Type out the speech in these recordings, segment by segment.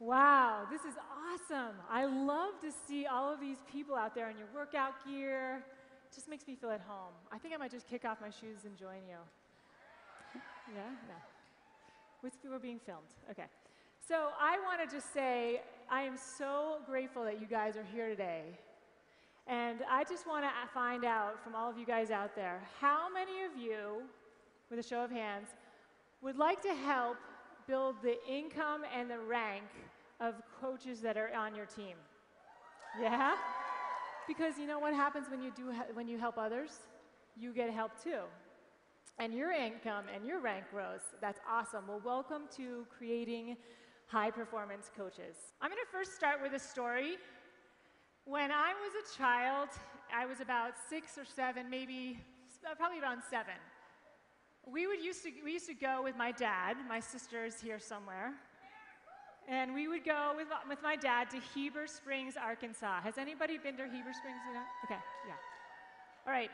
Wow, this is awesome. I love to see all of these people out there in your workout gear. It just makes me feel at home. I think I might just kick off my shoes and join you. Yeah? No. We're being filmed. Okay. So I want to just say I am so grateful that you guys are here today. And I just want to find out from all of you guys out there, how many of you, with a show of hands, would like to help build the income and the rank of coaches that are on your team? Yeah? Because you know what happens when you help others? You get help too. And your income and your rank grows. That's awesome. Well, welcome to creating high-performance coaches. I'm going to first start with a story. When I was a child, I was about 6 or 7, maybe, probably around 7. We used to go with my dad, my sister's here somewhere, and we would go with my dad to Heber Springs, Arkansas. Has anybody been to Heber Springs? Okay, yeah. All right,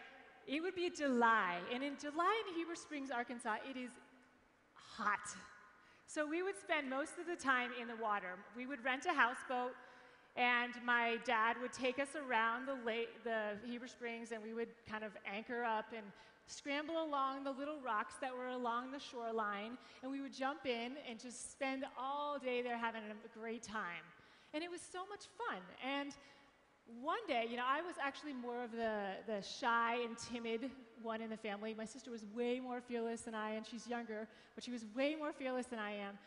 it would be July, and in July in Heber Springs, Arkansas, it is hot. So we would spend most of the time in the water. We would rent a houseboat, and my dad would take us around the Heber Springs, and we would kind of anchor up and scramble along the little rocks that were along the shoreline, and we would jump in and just spend all day there having a great time. And it was so much fun. And one day, you know, I was actually more of the shy and timid one in the family. My sister was way more fearless than I, and she's younger, but she was way more fearless than I am.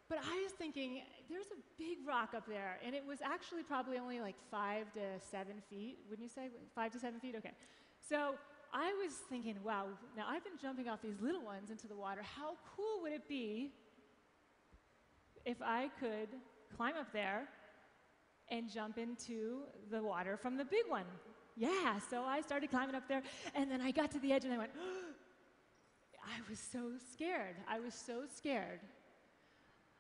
But I was thinking, there's a big rock up there, and it was actually probably only like 5 to 7 feet, wouldn't you say? 5 to 7 feet? Okay. So I was thinking, wow, now I've been jumping off these little ones into the water. How cool would it be if I could climb up there and jump into the water from the big one? Yeah, so I started climbing up there, and then I got to the edge, and I went, I was so scared. I was so scared.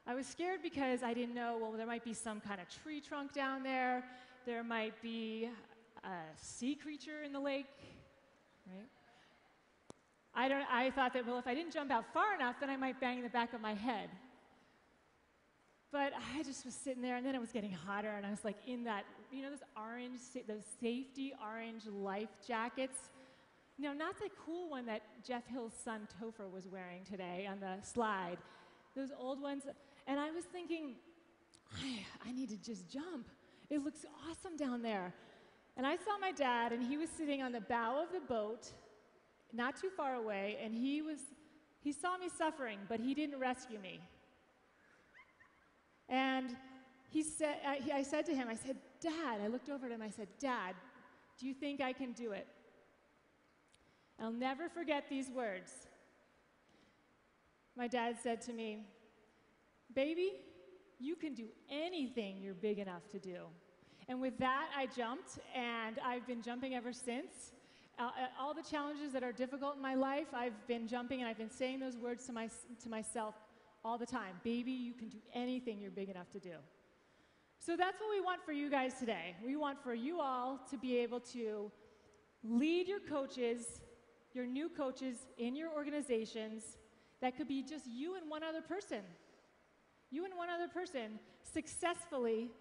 I was scared because I didn't know, well, there might be some kind of tree trunk down there. There might be a sea creature in the lake, right? I thought that, well, if I didn't jump out far enough, then I might bang the back of my head. But I just was sitting there, and then it was getting hotter, and I was like in that, you know, those safety orange life jackets. You know, not the cool one that Jeff Hill's son Topher was wearing today on the slide. Those old ones. And I was thinking, I need to just jump. It looks awesome down there. And I saw my dad, and he was sitting on the bow of the boat, not too far away, and he saw me suffering, but he didn't rescue me. And I said to him, I said, Dad, I looked over at him, I said, Dad, do you think I can do it? I'll never forget these words. My dad said to me, baby, you can do anything you're big enough to do. And with that, I jumped, and I've been jumping ever since. All the challenges that are difficult in my life, I've been jumping, and I've been saying those words to myself all the time. Baby, you can do anything you're big enough to do. So that's what we want for you guys today. We want for you all to be able to lead your coaches, your new coaches in your organizations. That could be just you and one other person. You and one other person successfully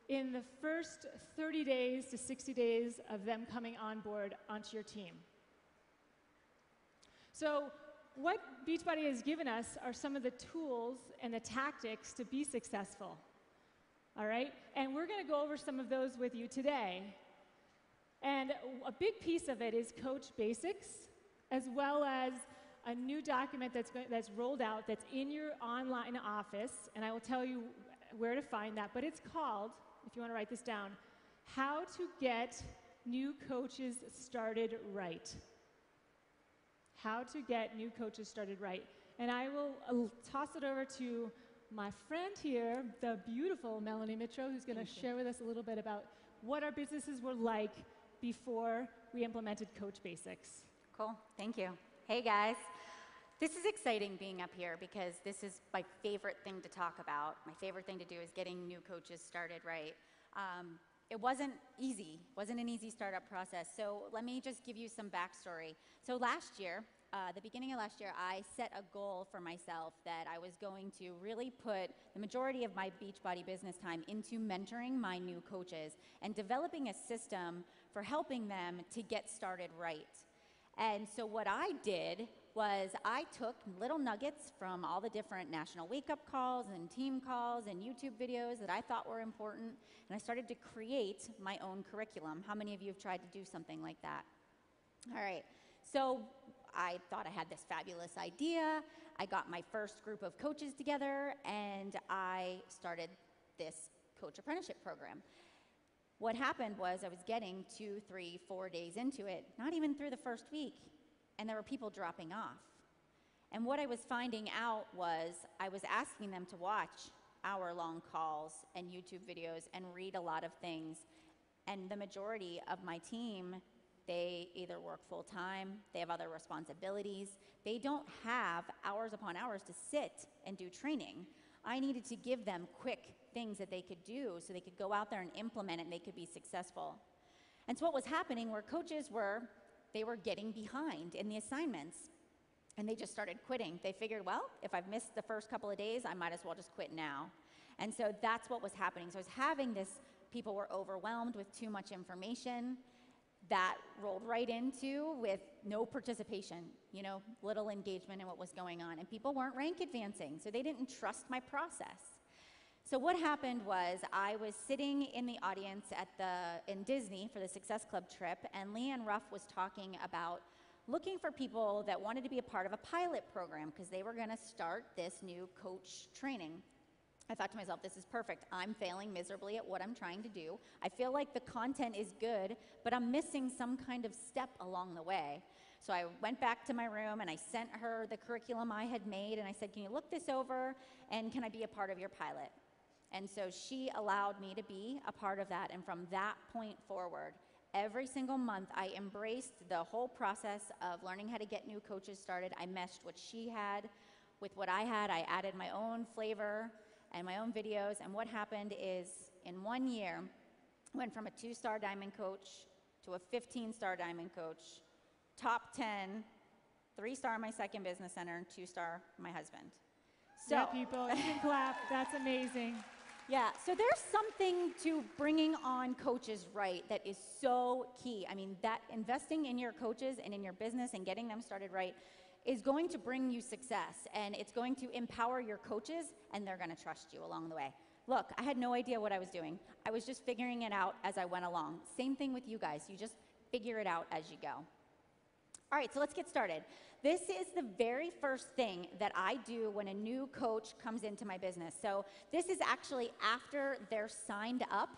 in the first 30 days to 60 days of them coming on board onto your team. So what Beachbody has given us are some of the tools and the tactics to be successful. All right? And we're going to go over some of those with you today. And a big piece of it is Coach Basics, as well as a new document that's rolled out that's in your online office, and I will tell you where to find that, but it's called, if you want to write this down, How to Get New Coaches Started Right. How to Get New Coaches Started Right. And I'll toss it over to my friend here, the beautiful Melanie Mitro, who's going to share with us a little bit about what our businesses were like before we implemented Coach Basics. Cool, thank you. Hey guys, this is exciting being up here because this is my favorite thing to talk about. My favorite thing to do is getting new coaches started right. It wasn't easy, wasn't an easy startup process. So let me just give you some backstory. So last year, the beginning of last year, I set a goal for myself that I was going to really put the majority of my Beachbody business time into mentoring my new coaches and developing a system for helping them to get started right. And so what I did was I took little nuggets from all the different national wake-up calls and team calls and YouTube videos that I thought were important, and I started to create my own curriculum. How many of you have tried to do something like that? All right, so I thought I had this fabulous idea. I got my first group of coaches together, and I started this coach apprenticeship program. What happened was I was getting 2, 3, 4 days into it, not even through the first week, and there were people dropping off. And what I was finding out was I was asking them to watch hour-long calls and YouTube videos and read a lot of things, and the majority of my team, they either work full-time, they have other responsibilities, they don't have hours upon hours to sit and do training. I needed to give them quick things that they could do so they could go out there and implement it and they could be successful. And so what was happening were coaches were getting behind in the assignments, and they just started quitting. They figured, well, if I've missed the first couple of days, I might as well just quit now. And so that's what was happening. So I was having this, people were overwhelmed with too much information. That rolled right into with no participation, little engagement in what was going on. And people weren't rank advancing, so they didn't trust my process. So what happened was I was sitting in the audience in Disney for the Success Club trip, and Leanne Ruff was talking about looking for people that wanted to be a part of a pilot program because they were going to start this new coach training. I thought to myself, this is perfect. I'm failing miserably at what I'm trying to do. I feel like the content is good, but I'm missing some kind of step along the way. So I went back to my room and I sent her the curriculum I had made, and I said, can you look this over, and can I be a part of your pilot? And so she allowed me to be a part of that, and from that point forward, every single month I embraced the whole process of learning how to get new coaches started. I meshed what she had with what I had. I added my own flavor and my own videos, and what happened is in 1 year, I went from a 2-star diamond coach to a 15-star diamond coach, top 10, 3-star my second business center, and 2-star my husband. So, yeah, people, you can clap. That's amazing. Yeah, so there's something to bringing on coaches right that is so key. I mean, that investing in your coaches and in your business and getting them started right is going to bring you success, and it's going to empower your coaches, and they're going to trust you along the way. Look, I had no idea what I was doing. I was just figuring it out as I went along. Same thing with you guys. You just figure it out as you go. All right, so let's get started. This is the very first thing that I do when a new coach comes into my business. So this is actually after they're signed up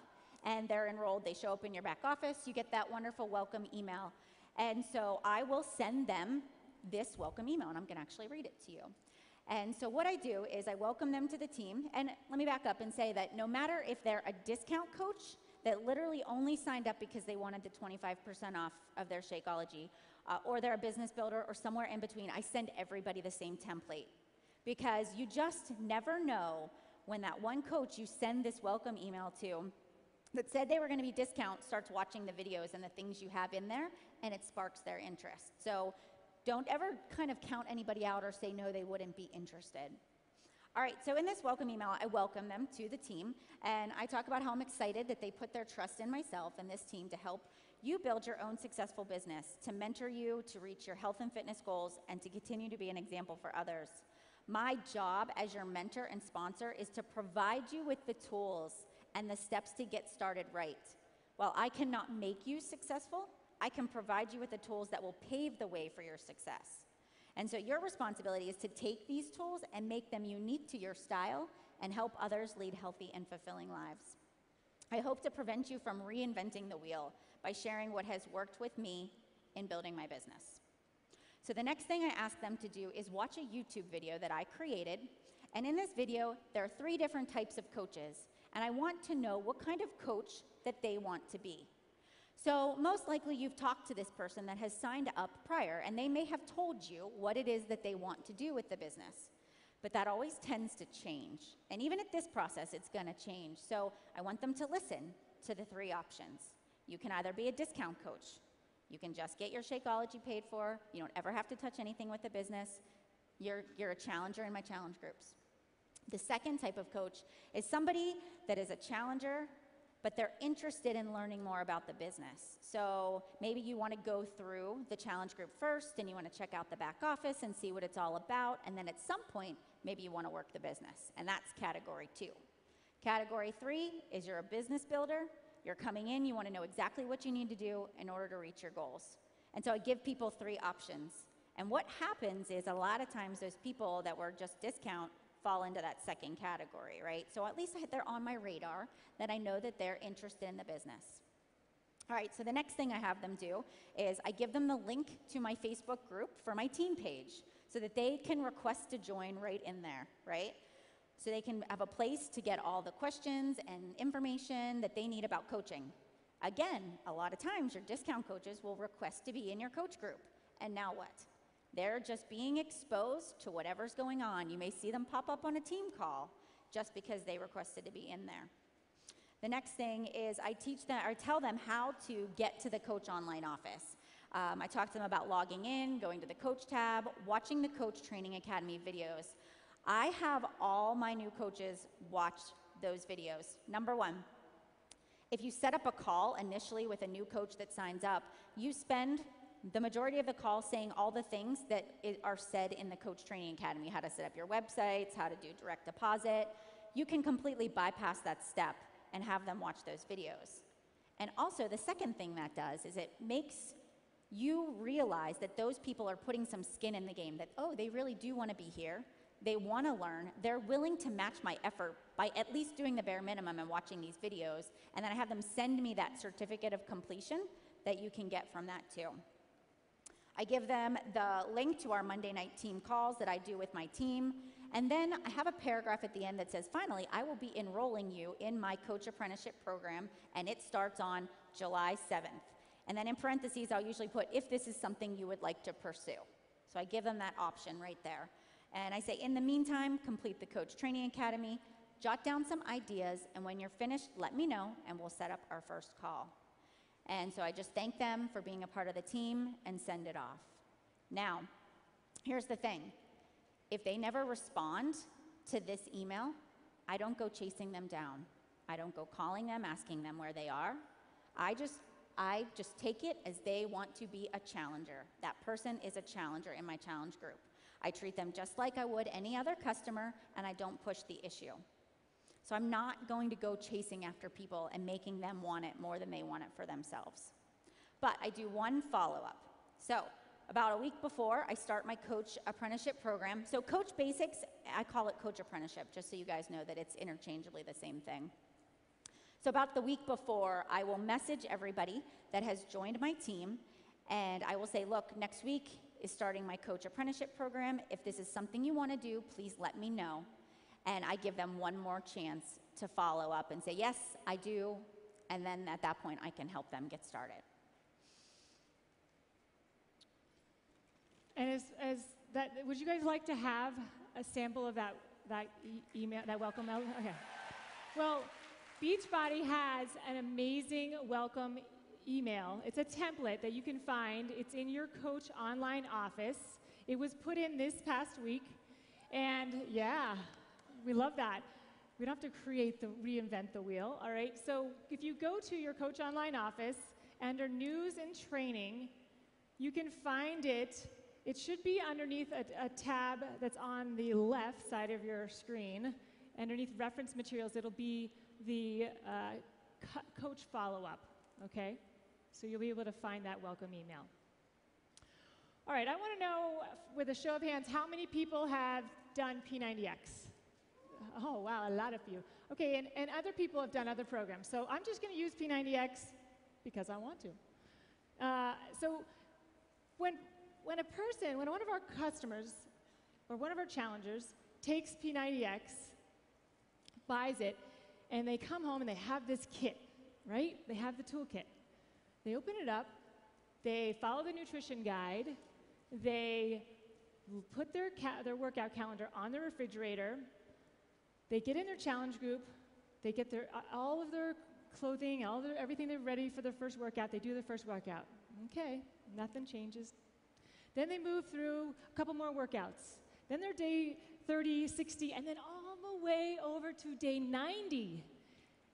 and they're enrolled. They show up in your back office. You get that wonderful welcome email. And so I will send them this welcome email, and I'm going to actually read it to you. And so what I do is I welcome them to the team, and let me back up and say that no matter if they're a discount coach that literally only signed up because they wanted the 25% off of their Shakeology, or they're a business builder or somewhere in between, I send everybody the same template, because you just never know when that one coach you send this welcome email to that said they were going to be discount starts watching the videos and the things you have in there, and it sparks their interest. So don't ever kind of count anybody out or say no, they wouldn't be interested. All right, so in this welcome email, I welcome them to the team, and I talk about how I'm excited that they put their trust in myself and this team to help you build your own successful business, to mentor you to reach your health and fitness goals, and to continue to be an example for others. My job as your mentor and sponsor is to provide you with the tools and the steps to get started right. While I cannot make you successful, I can provide you with the tools that will pave the way for your success. And so your responsibility is to take these tools and make them unique to your style and help others lead healthy and fulfilling lives. I hope to prevent you from reinventing the wheel by sharing what has worked with me in building my business. So the next thing I ask them to do is watch a YouTube video that I created. And in this video, there are 3 different types of coaches. And I want to know what kind of coach that they want to be. So most likely you've talked to this person that has signed up prior, and they may have told you what it is that they want to do with the business. But that always tends to change. And even at this process, it's going to change. So I want them to listen to the 3 options. You can either be a discount coach, You can just get your Shakeology paid for. You don't ever have to touch anything with the business. You're a challenger in my challenge groups. The second type of coach is somebody that is a challenger, but they're interested in learning more about the business. So maybe you want to go through the challenge group first, and you want to check out the back office and see what it's all about, and then at some point, maybe you want to work the business, and that's category 2. Category 3 is you're a business builder. You're coming in, you want to know exactly what you need to do in order to reach your goals. And so I give people 3 options. And what happens is a lot of times those people that were just discount fall into that second category, right? So at least they're on my radar, that I know that they're interested in the business. All right, so the next thing I have them do is I give them the link to my Facebook group for my team page so that they can request to join right in there, right? So they can have a place to get all the questions and information that they need about coaching. Again, a lot of times your discount coaches will request to be in your coach group. And now what? They're just being exposed to whatever's going on. You may see them pop up on a team call just because they requested to be in there. The next thing is I tell them how to get to the Coach Online office. I talk to them about logging in, going to the Coach tab, watching the Coach Training Academy videos. I have all my new coaches watch those videos. Number 1, if you set up a call initially with a new coach that signs up, you spend the majority of the call saying all the things that are said in the Coach Training Academy, how to set up your websites, how to do direct deposit. You can completely bypass that step and have them watch those videos. And also, the second thing that does is it makes you realize that those people are putting some skin in the game, that, oh, they really do want to be here. They want to learn. They're willing to match my effort by at least doing the bare minimum and watching these videos. And then I have them send me that certificate of completion that you can get from that too. I give them the link to our Monday night team calls that I do with my team. And then I have a paragraph at the end that says, finally, I will be enrolling you in my coach apprenticeship program, and it starts on July 7th. And then in parentheses, I'll usually put, if this is something you would like to pursue. So I give them that option right there. And I say, in the meantime, complete the Coach Training Academy, jot down some ideas, and when you're finished, let me know, and we'll set up our first call. And so I just thank them for being a part of the team and send it off. Now, here's the thing. If they never respond to this email, I don't go chasing them down. I don't go calling them, asking them where they are. I just take it as they want to be a challenger. That person is a challenger in my challenge group. I treat them just like I would any other customer, and I don't push the issue. So I'm not going to go chasing after people and making them want it more than they want it for themselves. But I do one follow-up. So about a week before I start my coach apprenticeship program, so Coach Basics, I call it Coach Apprenticeship, just so you guys know that it's interchangeably the same thing. So about the week before, I will message everybody that has joined my team, and I will say, look, next week is starting my coach apprenticeship program. If this is something you want to do, please let me know. And I give them one more chance to follow up and say, yes, I do, and then at that point, I can help them get started. And would you guys like to have a sample of that email, that welcome mail? Okay. Well, Beachbody has an amazing welcome email. It's a template that you can find. It's in your Coach Online office. It was put in this past week, and yeah, we love that. We don't have to reinvent the wheel, all right? So if you go to your Coach Online office, under News and Training, you can find it. It should be underneath a tab that's on the left side of your screen. Underneath Reference Materials, it'll be the Coach Follow-Up, okay? So you'll be able to find that welcome email. All right, I want to know, with a show of hands, how many people have done P90X? Oh, wow, a lot of you. Okay, and other people have done other programs. So I'm just going to use P90X because I want to. So when one of our customers or one of our challengers takes P90X, buys it, and they come home and they have this kit, right? They have the toolkit. They open it up, they follow the nutrition guide, they put their workout calendar on the refrigerator, they get in their challenge group, they get all of their clothing, everything they're ready for their first workout, they do their first workout. Okay, nothing changes. Then they move through a couple more workouts. Then they're day 30, 60, and then all the way over to day 90.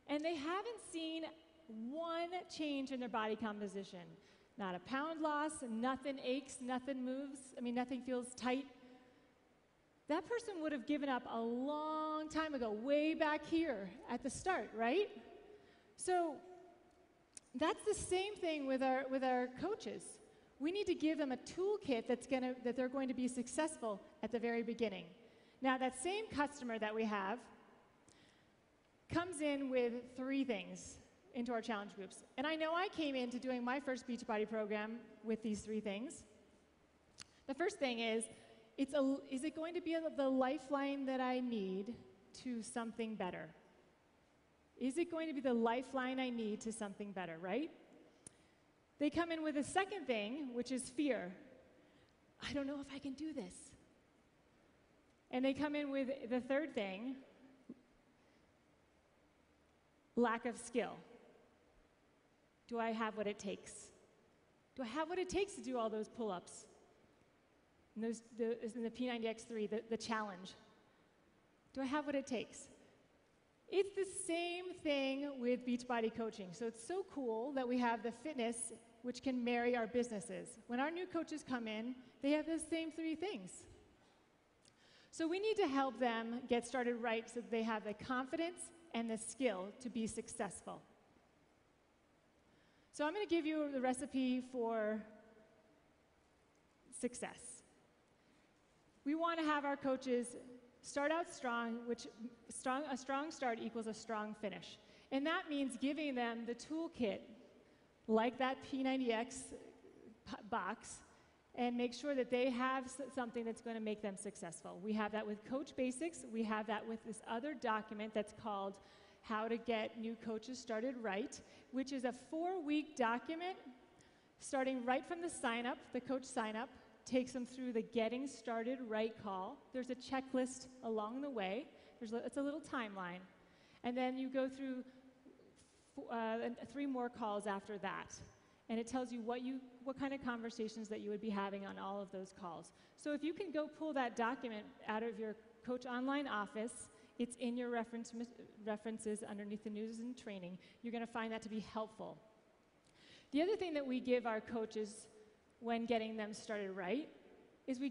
And they haven't seen one change in their body composition. Not a pound loss, nothing aches, nothing moves, nothing feels tight. That person would have given up a long time ago, way back here at the start, right? So that's the same thing with our coaches. We need to give them a toolkit that they're going to be successful at the very beginning. Now, that same customer that we have comes in with 3 things into our challenge groups. And I know I came into doing my first Beachbody program with these 3 things. The first thing is it going to be the lifeline that I need to something better? Is it going to be the lifeline I need to something better, right? They come in with a second thing, which is fear. I don't know if I can do this. And they come in with the third thing, lack of skill. Do I have what it takes? Do I have what it takes to do all those pull-ups? And in the P90X3, the challenge. Do I have what it takes? It's the same thing with Beachbody coaching. So it's so cool that we have the fitness, which can marry our businesses. When our new coaches come in, they have the same 3 things. So we need to help them get started right so that they have the confidence and the skill to be successful. So I'm going to give you the recipe for success. We want to have our coaches start out strong, a strong start equals a strong finish. And that means giving them the toolkit, like that P90X box, and make sure that they have something that's going to make them successful. We have that with Coach Basics. We have that with this other document that's called How to Get New Coaches Started Right, which is a 4-week document starting right from the sign-up, the coach sign-up, takes them through the Getting Started Right call. There's a checklist along the way. It's a little timeline. And then you go through 3 more calls after that. And it tells you what kind of conversations that you would be having on all of those calls. So if you can go pull that document out of your Coach Online office, it's in your references underneath the news and training. You're going to find that to be helpful. The other thing that we give our coaches when getting them started right is we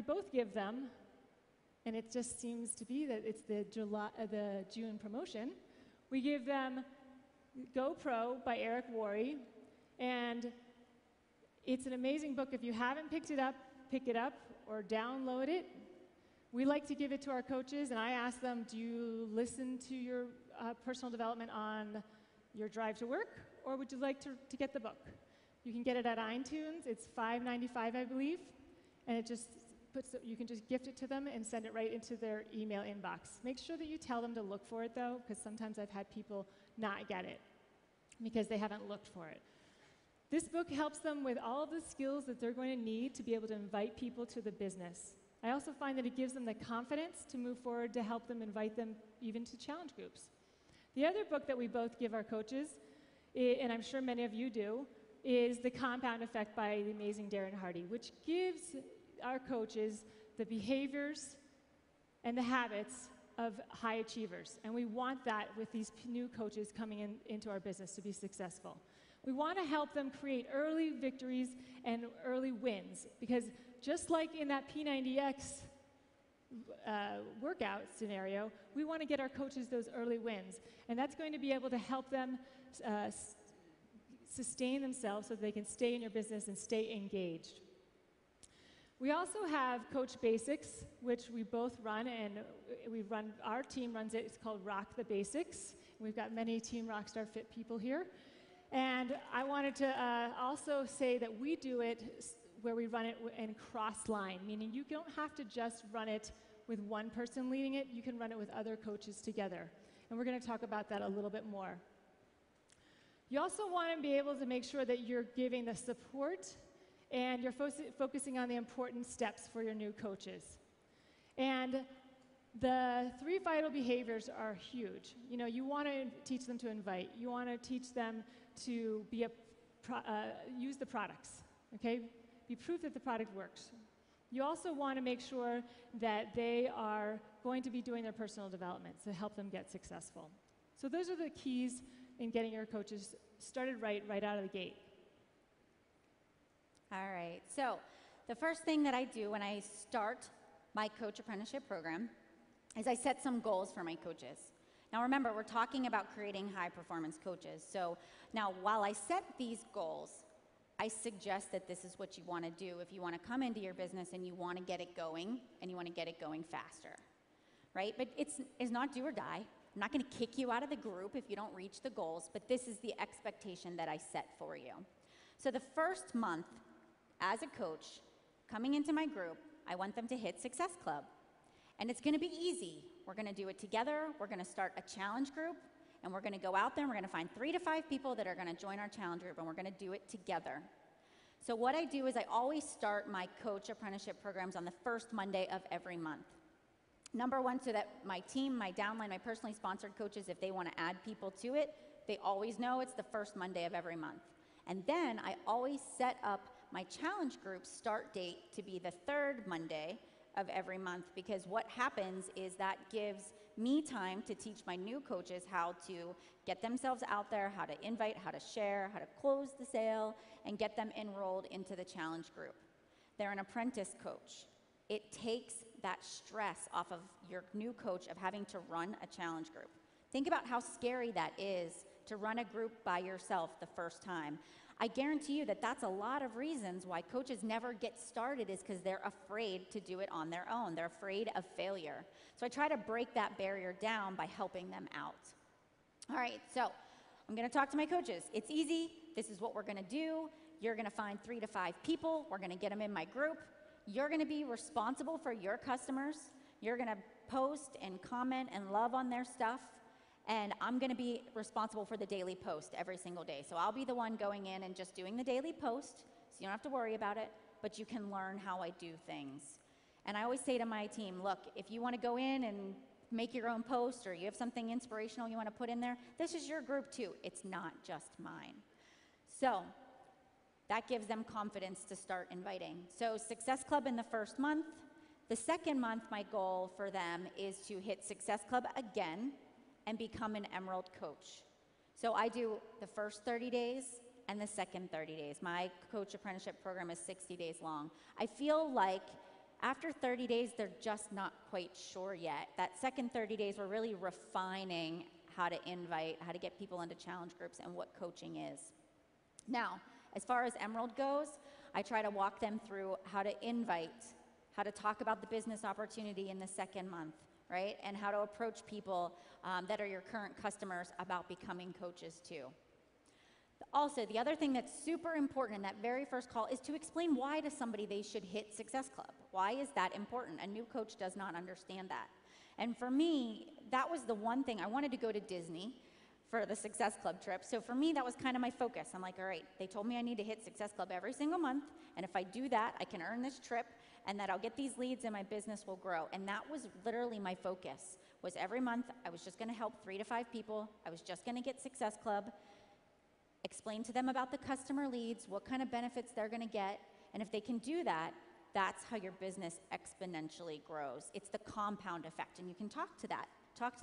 both give them, and it just seems to be that it's the June promotion, we give them GoPro by Eric Worre, and it's an amazing book. If you haven't picked it up, pick it up or download it. We like to give it to our coaches, and I ask them, do you listen to your personal development on your drive to work, or would you like to get the book? You can get it at iTunes. It's $5.95, I believe, and you can just gift it to them and send it right into their email inbox. Make sure that you tell them to look for it, though, because sometimes I've had people not get it because they haven't looked for it. This book helps them with all of the skills that they're going to need to be able to invite people to the business. I also find that it gives them the confidence to move forward to help them invite them even to challenge groups. The other book that we both give our coaches, and I'm sure many of you do, is The Compound Effect by the amazing Darren Hardy, which gives our coaches the behaviors and the habits of high achievers. And we want that with these new coaches coming into our business to be successful. We want to help them create early victories and early wins, because just like in that P90X workout scenario, we want to get our coaches those early wins. And that's going to be able to help them sustain themselves so they can stay in your business and stay engaged. We also have Coach Basics, which we both run, and our team runs it. It's called Rock the Basics. We've got many Team Rockstar Fit people here. And I wanted to also say that we do it where we run it in cross line, meaning you don't have to just run it with one person leading it. You can run it with other coaches together. And we're going to talk about that a little bit more. You also want to be able to make sure that you're giving the support and you're focusing on the important steps for your new coaches. And the 3 vital behaviors are huge. You want to teach them to invite. You want to teach them to be use the products, okay? Be proof that the product works. You also want to make sure that they are going to be doing their personal development to help them get successful. So those are the keys in getting your coaches started right out of the gate. All right, so the first thing that I do when I start my coach apprenticeship program is I set some goals for my coaches. Now remember, we're talking about creating high performance coaches. So now while I set these goals, I suggest that this is what you want to do if you want to come into your business and you want to get it going and you want to get it going faster, right? But it's not do or die. I'm not going to kick you out of the group if you don't reach the goals, but this is the expectation that I set for you. So the first month as a coach coming into my group, I want them to hit Success Club. And it's going to be easy. We're going to do it together. We're going to start a challenge group. And we're going to go out there and we're going to find 3 to 5 people that are going to join our challenge group, and we're going to do it together. So what I do is I always start my coach apprenticeship programs on the first Monday of every month. Number one, so that my team, my downline, my personally sponsored coaches, if they want to add people to it, they always know it's the first Monday of every month. And then I always set up my challenge group start date to be the 3rd Monday of every month, because what happens is that gives me time to teach my new coaches how to get themselves out there, how to invite, how to share, how to close the sale, and get them enrolled into the challenge group. They're an apprentice coach. It takes that stress off of your new coach of having to run a challenge group. Think about how scary that is to run a group by yourself the first time. I guarantee you that that's a lot of reasons why coaches never get started, is because they're afraid to do it on their own. They're afraid of failure. So I try to break that barrier down by helping them out. All right, so I'm going to talk to my coaches. It's easy. This is what we're going to do. You're going to find 3 to 5 people. We're going to get them in my group. You're going to be responsible for your customers. You're going to post and comment and love on their stuff. And I'm going to be responsible for the daily post every single day. So I'll be the one going in and just doing the daily post, so you don't have to worry about it, but you can learn how I do things. And I always say to my team, look, if you want to go in and make your own post, or you have something inspirational you want to put in there, this is your group too. It's not just mine. So that gives them confidence to start inviting. So Success Club in the first month. The second month, my goal for them is to hit Success Club again and become an Emerald coach. So I do the first 30 days and the second 30 days. My coach apprenticeship program is 60 days long. I feel like after 30 days, they're just not quite sure yet. That second 30 days, we're really refining how to invite, how to get people into challenge groups, and what coaching is. Now, as far as Emerald goes, I try to walk them through how to invite, how to talk about the business opportunity in the second month, right? And how to approach people that are your current customers about becoming coaches too. Also, the other thing that's super important in that very first call is to explain why to somebody they should hit Success Club. Why is that important? A new coach does not understand that. And for me, that was the one thing. I wanted to go to Disney for the Success Club trip. So for me, that was kind of my focus. I'm like, all right, they told me I need to hit Success Club every single month, and if I do that, I can earn this trip, and that I'll get these leads and my business will grow. And that was literally my focus, was every month I was just going to help 3 to 5 people. I was just going to get Success Club, explain to them about the customer leads, what kind of benefits they're going to get, and if they can do that, that's how your business exponentially grows. It's the compound effect, and you can talk to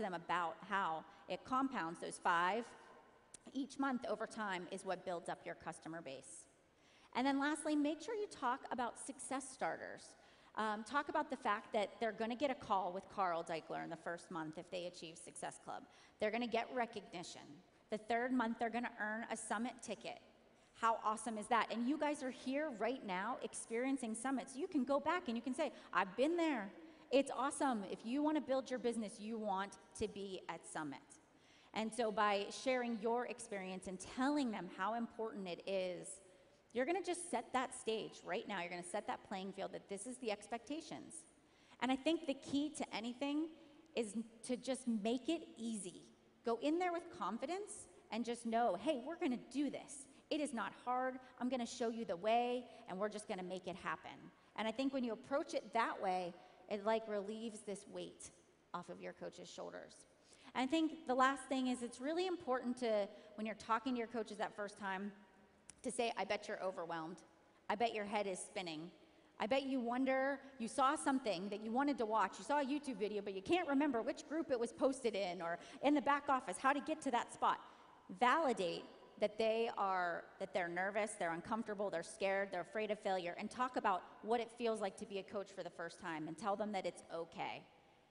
them about how it compounds. Those 5 each month over time is what builds up your customer base. And then lastly, make sure you talk about success starters. Talk about the fact that they're going to get a call with Carl Deichler in the first month if they achieve Success Club. They're going to get recognition. The 3rd month, they're going to earn a summit ticket. How awesome is that? And you guys are here right now experiencing summits. You can go back and you can say, I've been there. It's awesome. If you want to build your business, you want to be at Summit. And so by sharing your experience and telling them how important it is, you're going to just set that stage right now. You're going to set that playing field that this is the expectations. And I think the key to anything is to just make it easy. Go in there with confidence and just know, hey, we're going to do this. It is not hard. I'm going to show you the way, and we're just going to make it happen. And I think when you approach it that way, it like relieves this weight off of your coach's shoulders. And I think the last thing is it's really important to, when you're talking to your coaches that first time, to say, I bet you're overwhelmed. I bet your head is spinning. I bet you wonder, you saw something that you wanted to watch. You saw a YouTube video, but you can't remember which group it was posted in or in the back office, how to get to that spot. Validate that they're nervous, they're uncomfortable, they're scared, they're afraid of failure, and talk about what it feels like to be a coach for the first time and tell them that it's okay.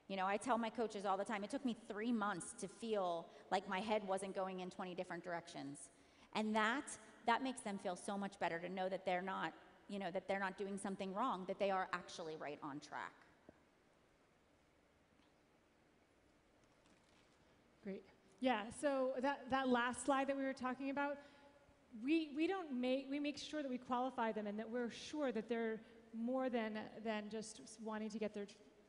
You know, I tell my coaches all the time, it took me 3 months to feel like my head wasn't going in 20 different directions. And that makes them feel so much better to know that they're not, that they're not doing something wrong, that they are actually right on track. Great. Yeah, so that last slide that we were talking about, we make sure that we qualify them and that we're sure that they're more than just wanting to get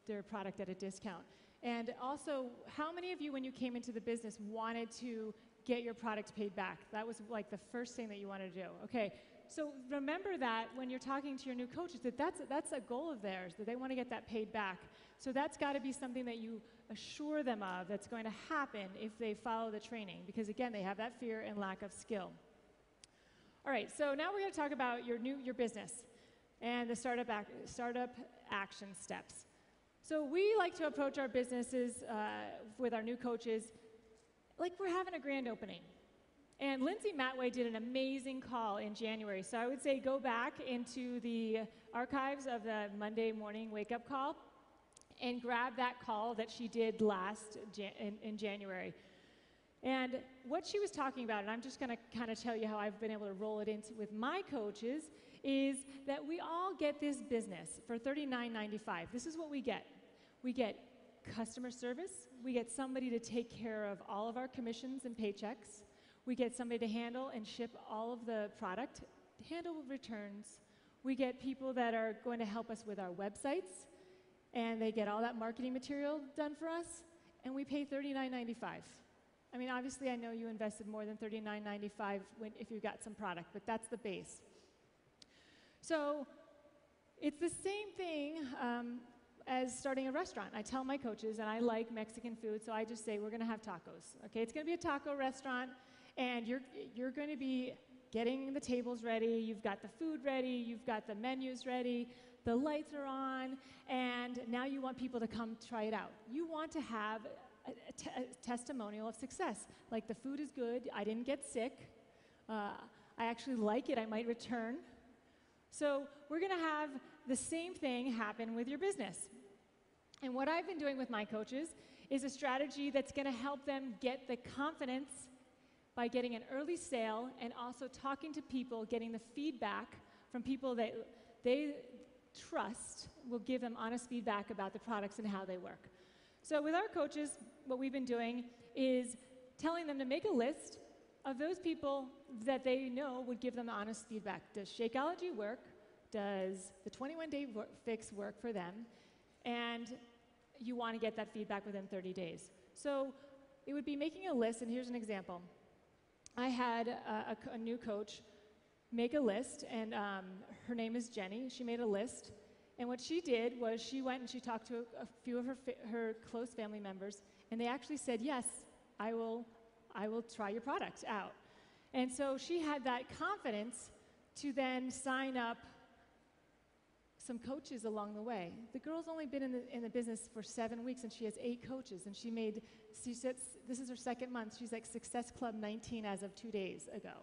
their product at a discount. And also, how many of you, when you came into the business, wanted to get your product paid back? That was like the first thing that you wanted to do. Okay, so remember that when you're talking to your new coaches, that's a goal of theirs, that they want to get that paid back. So that's got to be something that you assure them of that's going to happen if they follow the training, because again, they have that fear and lack of skill. All right, so now we're going to talk about your business and the startup action steps. So we like to approach our businesses with our new coaches like we're having a grand opening. And Lindsay Matway did an amazing call in January. So I would say go back into the archives of the Monday morning wake-up call and grab that call that she did in January. And what she was talking about, and I'm just going to kind of tell you how I've been able to roll it into with my coaches, is that we all get this business for $39.95. This is what we get. We get customer service. We get somebody to take care of all of our commissions and paychecks. We get somebody to handle and ship all of the product, handle returns. We get people that are going to help us with our websites, and they get all that marketing material done for us, and we pay $39.95. I mean, obviously, I know you invested more than $39.95 if you got some product, but that's the base. So it's the same thing as starting a restaurant. I tell my coaches, and I like Mexican food, so I just say, we're going to have tacos. Okay, it's going to be a taco restaurant, and you're going to be getting the tables ready, you've got the food ready, you've got the menus ready, the lights are on, and now you want people to come try it out. You want to have a testimonial of success. Like, the food is good, I didn't get sick, I actually like it, I might return. So we're going to have the same thing happen with your business. And what I've been doing with my coaches is a strategy that's going to help them get the confidence by getting an early sale and also talking to people, getting the feedback from people that they trust will give them honest feedback about the products and how they work. So with our coaches, what we've been doing is telling them to make a list of those people that they know would give them honest feedback. Does Shakeology work? Does the 21-day fix work for them? And you want to get that feedback within 30 days. So it would be making a list, and here's an example. I had a new coach make a list, and her name is Jenny. She made a list, and what she did was she went and she talked to a few of her close family members, and they actually said, yes, I will try your product out. And so she had that confidence to then sign up some coaches along the way. The girl's only been in the business for 7 weeks, and she has 8 coaches, and she said this is her second month. She's like Success Club 19 as of 2 days ago,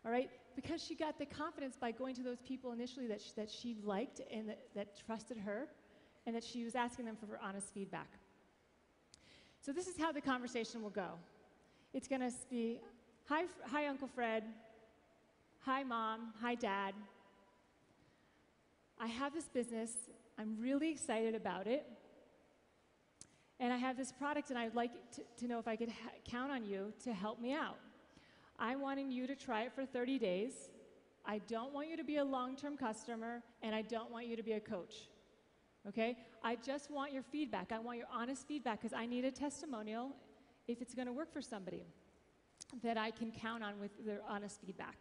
all right? Because she got the confidence by going to those people initially that she liked and that trusted her, and that she was asking them for honest feedback. So this is how the conversation will go. It's going to be, hi, Uncle Fred. Hi, Mom. Hi, Dad. I have this business. I'm really excited about it. And I have this product, and I'd like to know if I could count on you to help me out. I'm wanting you to try it for 30 days. I don't want you to be a long-term customer, and I don't want you to be a coach. Okay? I just want your feedback. I want your honest feedback, because I need a testimonial if it's going to work for somebody that I can count on with their honest feedback.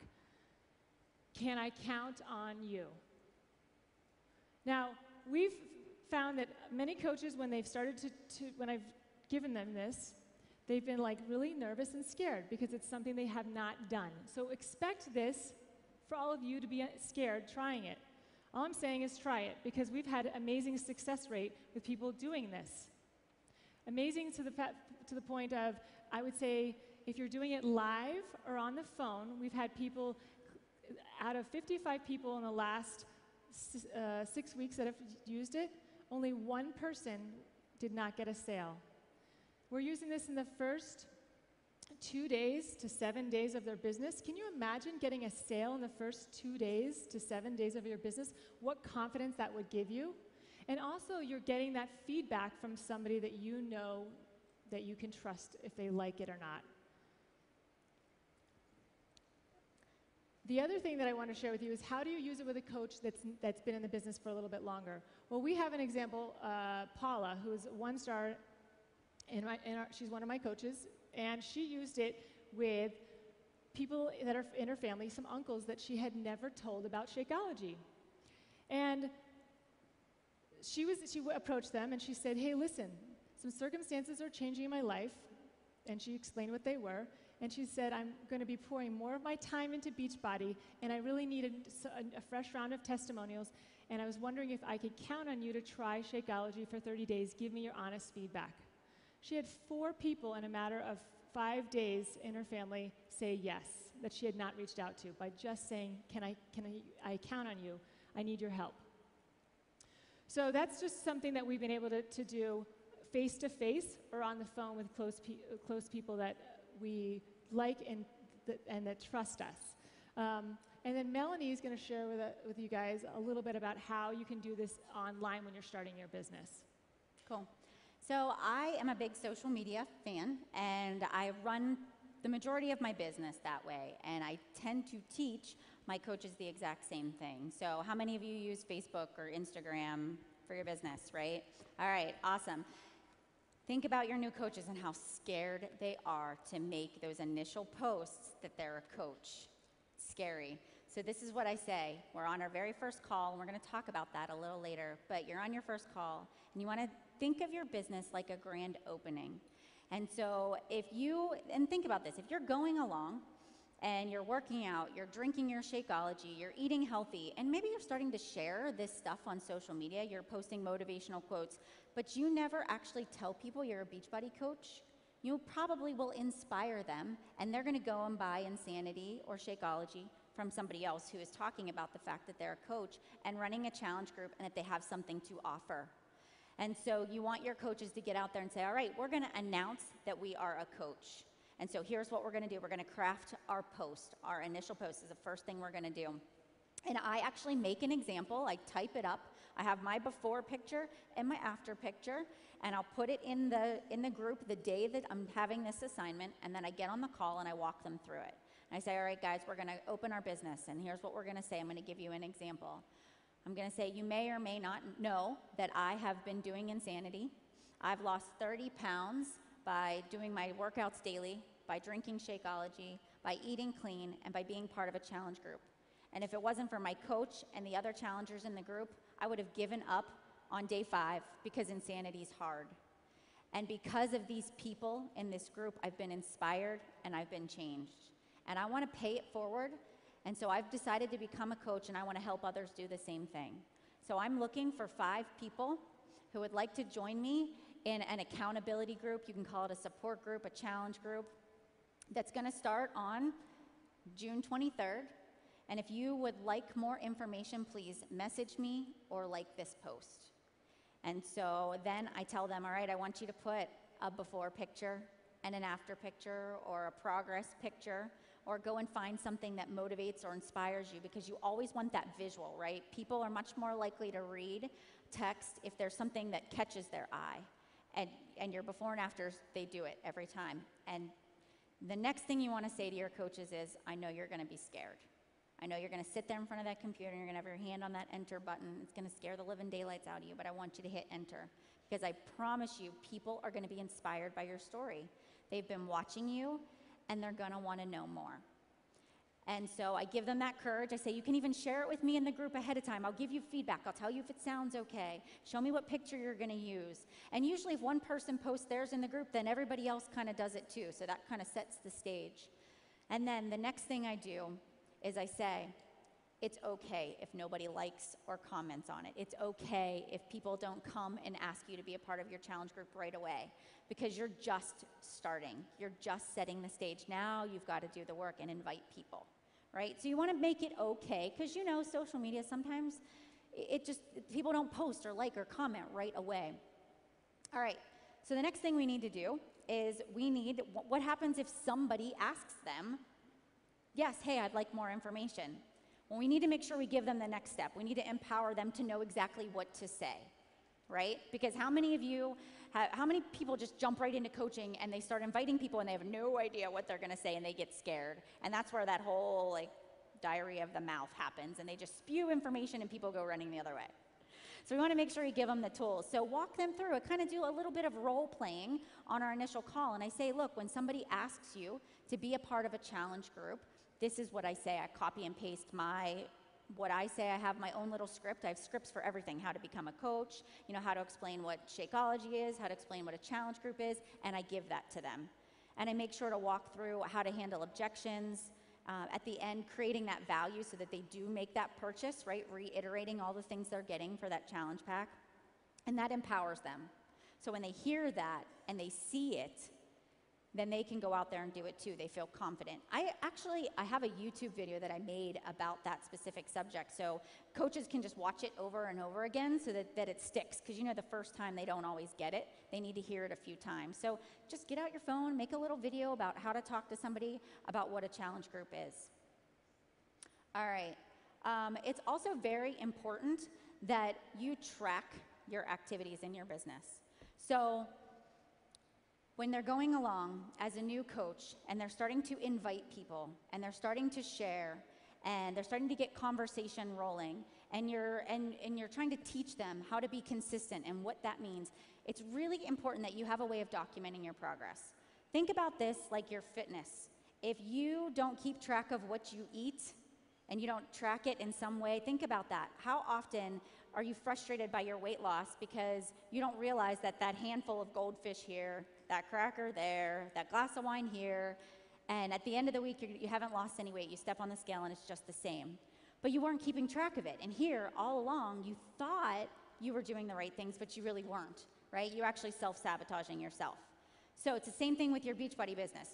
Can I count on you? Now, we've found that many coaches, when they've started when I've given them this, they've been like really nervous and scared because it's something they have not done. So expect this for all of you to be scared trying it. All I'm saying is try it, because we've had amazing success rate with people doing this. Amazing to the point of, I would say, if you're doing it live or on the phone, we've had people, out of 55 people in the last 6 weeks that have used it, only one person did not get a sale. We're using this in the first 2 days to 7 days of their business. Can you imagine getting a sale in the first 2 days to 7 days of your business? What confidence that would give you? And also, you're getting that feedback from somebody that you know that you can trust if they like it or not. The other thing that I want to share with you is, how do you use it with a coach that's been in the business for a little bit longer? Well, we have an example, Paula, who's one star, she's one of my coaches, and she used it with people that are in her family, some uncles that she had never told about Shakeology. And she approached them and she said, hey, listen, some circumstances are changing in my life, and she explained what they were. And she said, I'm going to be pouring more of my time into Beachbody, and I really need a fresh round of testimonials, and I was wondering if I could count on you to try Shakeology for 30 days. Give me your honest feedback. She had 4 people in a matter of 5 days in her family say yes, that she had not reached out to, by just saying, can I count on you? I need your help. So that's just something that we've been able to do face-to-face or on the phone with close people that we like and that trust us. And then Melanie is going to share with you guys a little bit about how you can do this online when you're starting your business. Cool. So I am a big social media fan, and I run the majority of my business that way, and I tend to teach my coaches the exact same thing. So how many of you use Facebook or Instagram for your business, right? All right, awesome. Think about your new coaches and how scared they are to make those initial posts that they're a coach. It's scary. So this is what I say. We're on our very first call, and we're going to talk about that a little later, but you're on your first call, and you want to think of your business like a grand opening. And so think about this, if you're going along and you're working out, you're drinking your Shakeology, you're eating healthy, and maybe you're starting to share this stuff on social media, you're posting motivational quotes, but you never actually tell people you're a Beachbody coach, you probably will inspire them, and they're going to go and buy Insanity or Shakeology from somebody else who is talking about the fact that they're a coach and running a challenge group and that they have something to offer. And so you want your coaches to get out there and say, all right, we're going to announce that we are a coach. And so here's what we're going to do. We're going to craft our post. Our initial post is the first thing we're going to do. And I actually make an example. I type it up. I have my before picture and my after picture, and I'll put it in the group the day that I'm having this assignment, and then I get on the call and I walk them through it. And I say, all right, guys, we're going to open our business, and here's what we're going to say. I'm going to give you an example. I'm going to say, you may or may not know that I have been doing Insanity. I've lost 30 pounds by doing my workouts daily, by drinking Shakeology, by eating clean, and by being part of a challenge group. And if it wasn't for my coach and the other challengers in the group, I would have given up on day 5 because Insanity is hard. And because of these people in this group, I've been inspired and I've been changed. And I want to pay it forward. And so I've decided to become a coach, and I want to help others do the same thing. So I'm looking for 5 people who would like to join me in an accountability group. You can call it a support group, a challenge group, that's going to start on June 23rd. And if you would like more information, please message me or like this post. And so then I tell them, all right, I want you to put a before picture and an after picture, or a progress picture, or go and find something that motivates or inspires you, because you always want that visual, right? People are much more likely to read text if there's something that catches their eye. And your before and afters, they do it every time. And the next thing you want to say to your coaches is, I know you're going to be scared. I know you're going to sit there in front of that computer and you're going to have your hand on that enter button. It's going to scare the living daylights out of you, but I want you to hit enter, because I promise you, people are going to be inspired by your story. They've been watching you, and they're going to want to know more. And so I give them that courage. I say, you can even share it with me in the group ahead of time. I'll give you feedback. I'll tell you if it sounds okay. Show me what picture you're going to use. And usually if one person posts theirs in the group, then everybody else kind of does it too. So that kind of sets the stage. And then the next thing I do is I say, It's okay if nobody likes or comments on it. It's okay if people don't come and ask you to be a part of your challenge group right away, because you're just starting. You're just setting the stage. Now you've got to do the work and invite people, right? So you want to make it okay, because you know social media, sometimes people don't post or like or comment right away. All right, so the next thing we need to do is what happens if somebody asks them, yes, hey, I'd like more information. Well, we need to make sure we give them the next step. We need to empower them to know exactly what to say, right? Because how many people just jump right into coaching and they start inviting people and they have no idea what they're gonna say and they get scared? And that's where that whole diarrhea of the mouth happens, and they just spew information and people go running the other way. So we wanna make sure we give them the tools. So walk them through it, kind of do a little bit of role playing on our initial call. And I say, look, when somebody asks you to be a part of a challenge group, this is what I say. I copy and paste what I say. I have my own little script. I have scripts for everything: how to become a coach, how to explain what Shakeology is, how to explain what a challenge group is, and I give that to them. And I make sure to walk through how to handle objections. At the end, creating that value so that they do make that purchase, right? Reiterating all the things they're getting for that challenge pack. And that empowers them. So when they hear that and they see it, then they can go out there and do it too. They feel confident. I have a YouTube video that I made about that specific subject, so coaches can just watch it over and over again so that it sticks, because the first time they don't always get it. They need to hear it a few times. So just get out your phone, make a little video about how to talk to somebody about what a challenge group is. All right. It's also very important that you track your activities in your business. So when they're going along as a new coach and they're starting to invite people and they're starting to share and they're starting to get conversation rolling, and you're trying to teach them how to be consistent and what that means, it's really important that you have a way of documenting your progress. Think about this like your fitness. If you don't keep track of what you eat and you don't track it in some way, think about that. How often are you frustrated by your weight loss because you don't realize that handful of goldfish here, that cracker there, that glass of wine here, and at the end of the week you haven't lost any weight, you step on the scale and it's just the same. But you weren't keeping track of it. And here, all along, you thought you were doing the right things, but you really weren't, right? You're actually self-sabotaging yourself. So it's the same thing with your Beachbody business.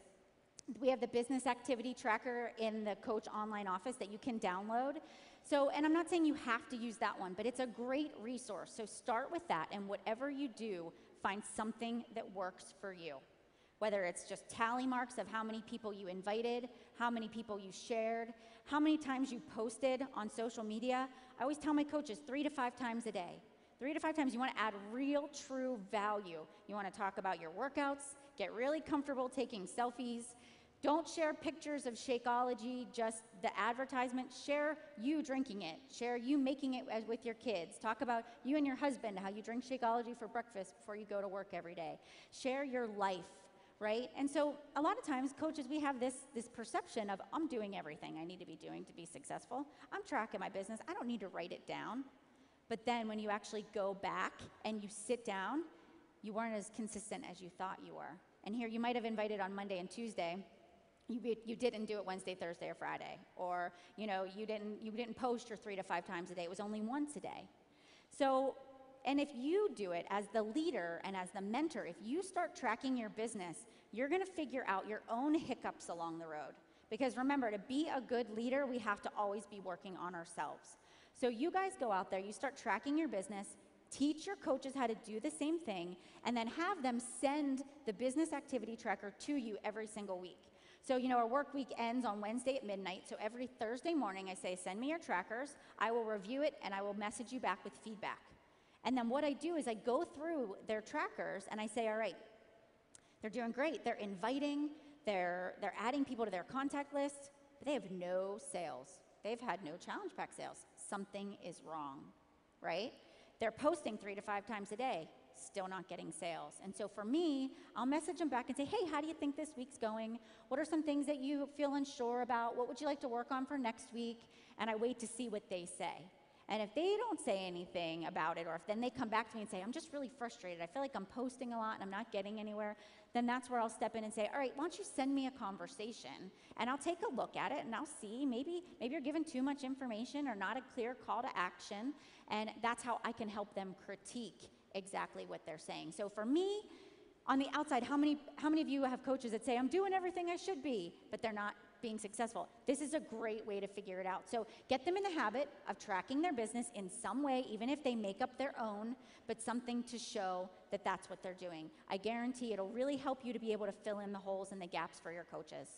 We have the business activity tracker in the Coach online office that you can download. So, and I'm not saying you have to use that one, but it's a great resource. So start with that, and whatever you do, find something that works for you. Whether it's just tally marks of how many people you invited, how many people you shared, how many times you posted on social media. I always tell my coaches 3 to 5 times a day. 3 to 5 times, you want to add real, true value. You want to talk about your workouts, get really comfortable taking selfies. Don't share pictures of Shakeology, just the advertisement. Share you drinking it. Share you making it with your kids. Talk about you and your husband, how you drink Shakeology for breakfast before you go to work every day. Share your life, right? And so a lot of times, coaches, we have this perception of, I'm doing everything I need to be doing to be successful. I'm tracking my business. I don't need to write it down. But then when you actually go back and you sit down, you weren't as consistent as you thought you were. And here, you might have invited on Monday and Tuesday. You didn't do it Wednesday, Thursday, or Friday, or you didn't post your 3 to 5 times a day. It was only once a day. So, and if you do it as the leader and as the mentor, if you start tracking your business, you're going to figure out your own hiccups along the road. Because remember, to be a good leader, we have to always be working on ourselves. So you guys go out there, you start tracking your business, teach your coaches how to do the same thing, and then have them send the business activity tracker to you every single week. So, our work week ends on Wednesday at midnight. So every Thursday morning, I say, send me your trackers. I will review it, and I will message you back with feedback. And then what I do is I go through their trackers, and I say, all right, they're doing great. They're inviting, they're adding people to their contact list, but they have no sales. They've had no challenge pack sales. Something is wrong, right? They're posting 3 to 5 times a day, still not getting sales. And so for me, I'll message them back and say, hey, how do you think this week's going? What are some things that you feel unsure about? What would you like to work on for next week? And I wait to see what they say. And if they don't say anything about it, or if then they come back to me and say, I'm just really frustrated, I feel like I'm posting a lot and I'm not getting anywhere, then that's where I'll step in and say, all right, why don't you send me a conversation and I'll take a look at it and I'll see, maybe you're given too much information or not a clear call to action, and that's how I can help them critique exactly what they're saying. So for me, on the outside, how many of you have coaches that say, I'm doing everything I should be, but they're not being successful? This is a great way to figure it out. So get them in the habit of tracking their business in some way, even if they make up their own, but something to show that that's what they're doing. I guarantee it'll really help you to be able to fill in the holes and the gaps for your coaches.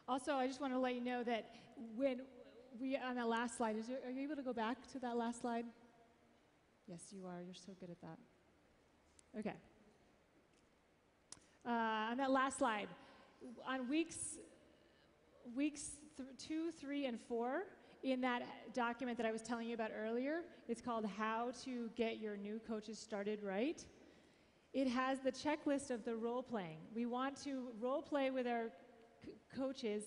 Also, I just want to let you know that when on that last slide, are you able to go back to that last slide? Yes, you are. You're so good at that. Okay. On that last slide, on weeks 2, 3, and 4, in that document that I was telling you about earlier, it's called How to Get Your New Coaches Started Right. It has the checklist of the role playing. We want to role play with our coaches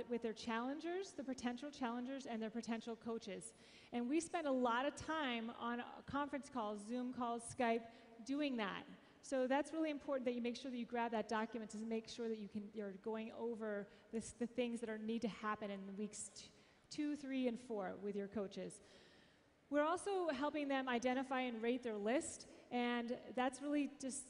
with their challengers, the potential challengers, and their potential coaches. And we spend a lot of time on conference calls, Zoom calls, Skype, doing that. So that's really important that you make sure that you grab that document to make sure that you're going over the things that need to happen in weeks 2, 3, and 4 with your coaches. We're also helping them identify and rate their list, and that's really just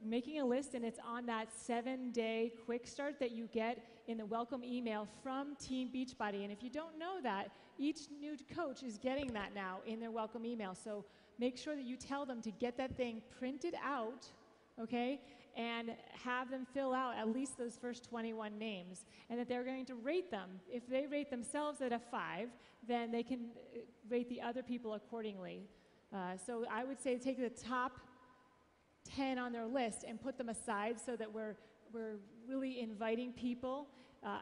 making a list, and it's on that 7-day quick start that you get in the welcome email from Team Beachbody. And if you don't know that, each new coach is getting that now in their welcome email. So make sure that you tell them to get that thing printed out, okay, and have them fill out at least those first 21 names, and that they're going to rate them. If they rate themselves at a 5, then they can rate the other people accordingly. So I would say take the top 10 on their list and put them aside so that we're really inviting people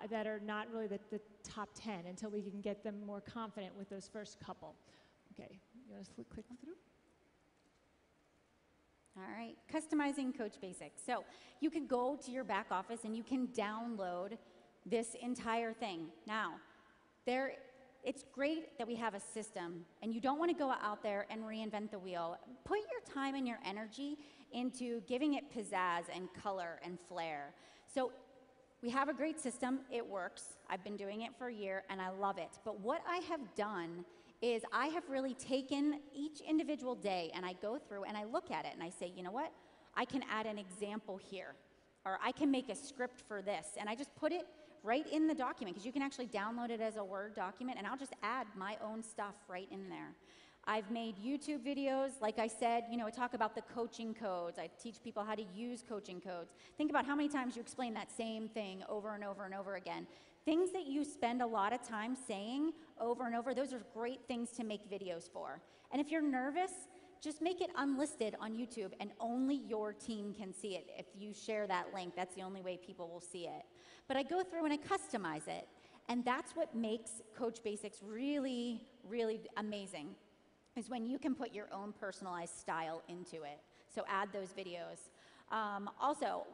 that are not really the top 10 until we can get them more confident with those first couple. Okay, you want to click through? All right, customizing Coach Basics. So you can go to your back office and you can download this entire thing. Now, it's great that we have a system, and you don't want to go out there and reinvent the wheel. Put your time and your energy into giving it pizzazz and color and flair. So we have a great system. It works. I've been doing it for a year, and I love it. But what I have done is I have really taken each individual day, and I go through and I look at it, and I say, you know what? I can add an example here, or I can make a script for this, and I just put it right in the document, because you can actually download it as a Word document, and I'll just add my own stuff right in there. I've made YouTube videos, like I said, I talk about the coaching codes. I teach people how to use coaching codes. Think about how many times you explain that same thing over and over and over again. Things that you spend a lot of time saying over and over, those are great things to make videos for. And if you're nervous, just make it unlisted on YouTube, and only your team can see it. If you share that link, that's the only way people will see it. But I go through and I customize it, and that's what makes Coach Basics really, really amazing, is when you can put your own personalized style into it. So add those videos. Also,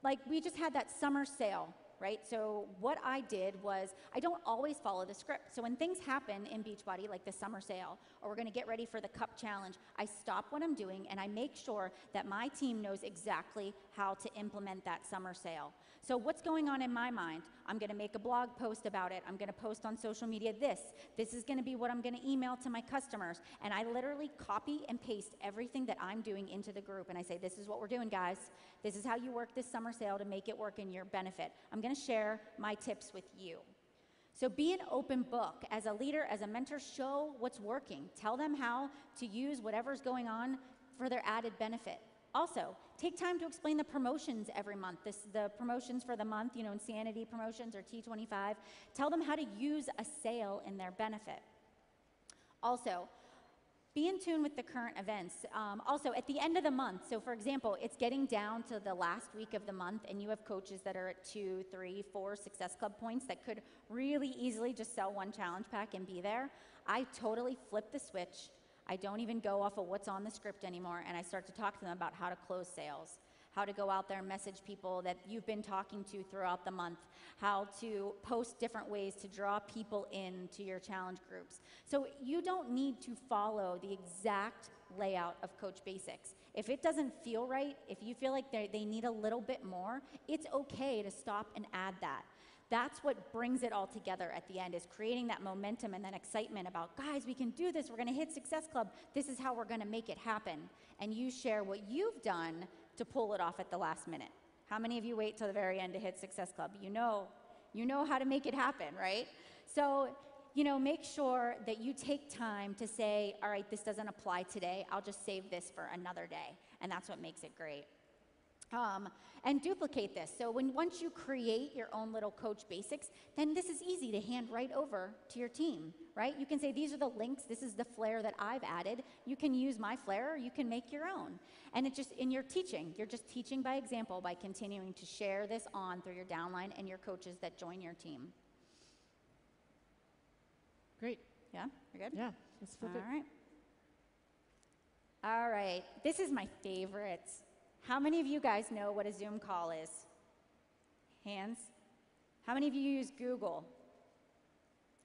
like we just had that summer sale, right? So what I did was, I don't always follow the script. So when things happen in Beachbody, like the summer sale, or we're gonna get ready for the cup challenge, I stop what I'm doing and I make sure that my team knows exactly how to implement that summer sale. So what's going on in my mind? I'm gonna make a blog post about it. I'm gonna post on social media this is gonna be what I'm gonna email to my customers. And I literally copy and paste everything that I'm doing into the group. And I say, this is what we're doing, guys. This is how you work this summer sale to make it work in your benefit. I'm gonna share my tips with you. So be an open book. As a leader, as a mentor, show what's working. Tell them how to use whatever's going on for their added benefit. Also, take time to explain the promotions every month. The promotions for the month, Insanity promotions or T25. Tell them how to use a sale in their benefit. Also, be in tune with the current events. Also, at the end of the month, so for example, it's getting down to the last week of the month, and you have coaches that are at 2, 3, 4 Success Club points that could really easily just sell one challenge pack and be there. I totally flip the switch. I don't even go off of what's on the script anymore, and I start to talk to them about how to close sales. how to go out there and message people that you've been talking to throughout the month, how to post different ways to draw people into your challenge groups. So you don't need to follow the exact layout of Coach Basics. If it doesn't feel right, if you feel like they need a little bit more, it's okay to stop and add that. That's what brings it all together at the end, is creating that momentum and that excitement about, guys, we can do this, we're gonna hit Success Club, this is how we're gonna make it happen. And you share what you've done to pull it off at the last minute. How many of you wait till the very end to hit Success Club? You know how to make it happen, right? So, make sure that you take time to say, all right, this doesn't apply today, I'll just save this for another day. And that's what makes it great. And duplicate this. So once you create your own little Coach Basics, then this is easy to hand right over to your team, right? You can say, these are the links, this is the flair that I've added. You can use my flair, or you can make your own. And it just, in your teaching, you're just teaching by example by continuing to share this on through your downline and your coaches that join your team. Great. Yeah, you're good? Yeah, let's flip it. All right. All right, this is my favorite. How many of you guys know what a Zoom call is? Hands? How many of you use Google?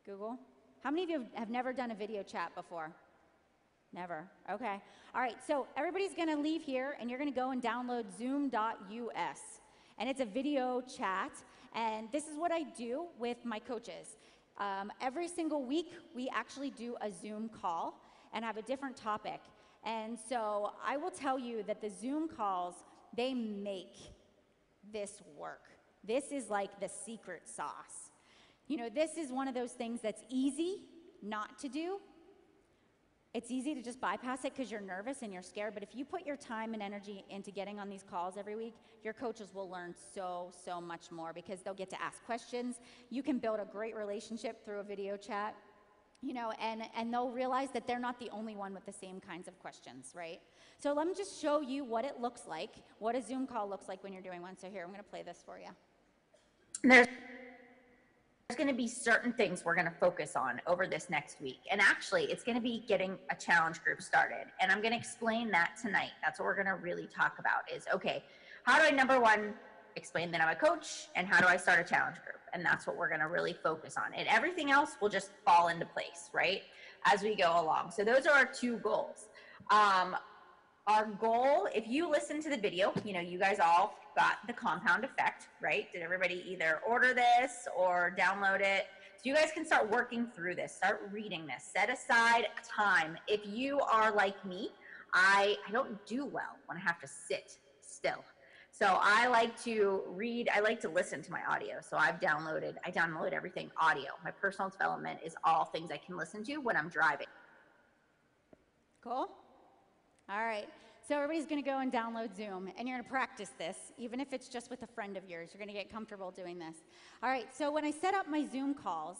Google? How many of you have never done a video chat before? Never. Okay. All right, so everybody's gonna leave here and you're gonna go and download zoom.us. And it's a video chat, and this is what I do with my coaches. Every single week, we actually do a Zoom call and have a different topic. And so I will tell you that the Zoom calls, they make this work. This is like the secret sauce. This is one of those things that's easy not to do. It's easy to just bypass it because you're nervous and you're scared, but if you put your time and energy into getting on these calls every week, your coaches will learn so much more, because they'll get to ask questions. You can build a great relationship through a video chat. And they'll realize that they're not the only one with the same kinds of questions, right? So let me just show you what it looks like, what a Zoom call looks like when you're doing one. So here, I'm gonna play this for you. There's going to be certain things we're going to focus on over this next week. And actually, it's going to be getting a challenge group started. And I'm going to explain that tonight. That's what we're going to really talk about is, okay, how do I, number one, explain that I'm a coach, and how do I start a challenge group? And that's what we're going to really focus on. And everything else will just fall into place, right, as we go along. So those are our two goals. Our goal, if you listen to the video, you guys all got the compound effect, right? Did everybody either order this or download it? So you guys can start working through this, start reading this, set aside time. If you are like me, I don't do well when I have to sit still. So I like to read, I like to listen to my audio. So I download everything audio. My personal development is all things I can listen to when I'm driving. Cool? All right. So everybody's going to go and download Zoom, and you're going to practice this, even if it's just with a friend of yours. You're going to get comfortable doing this. All right. So when I set up my Zoom calls,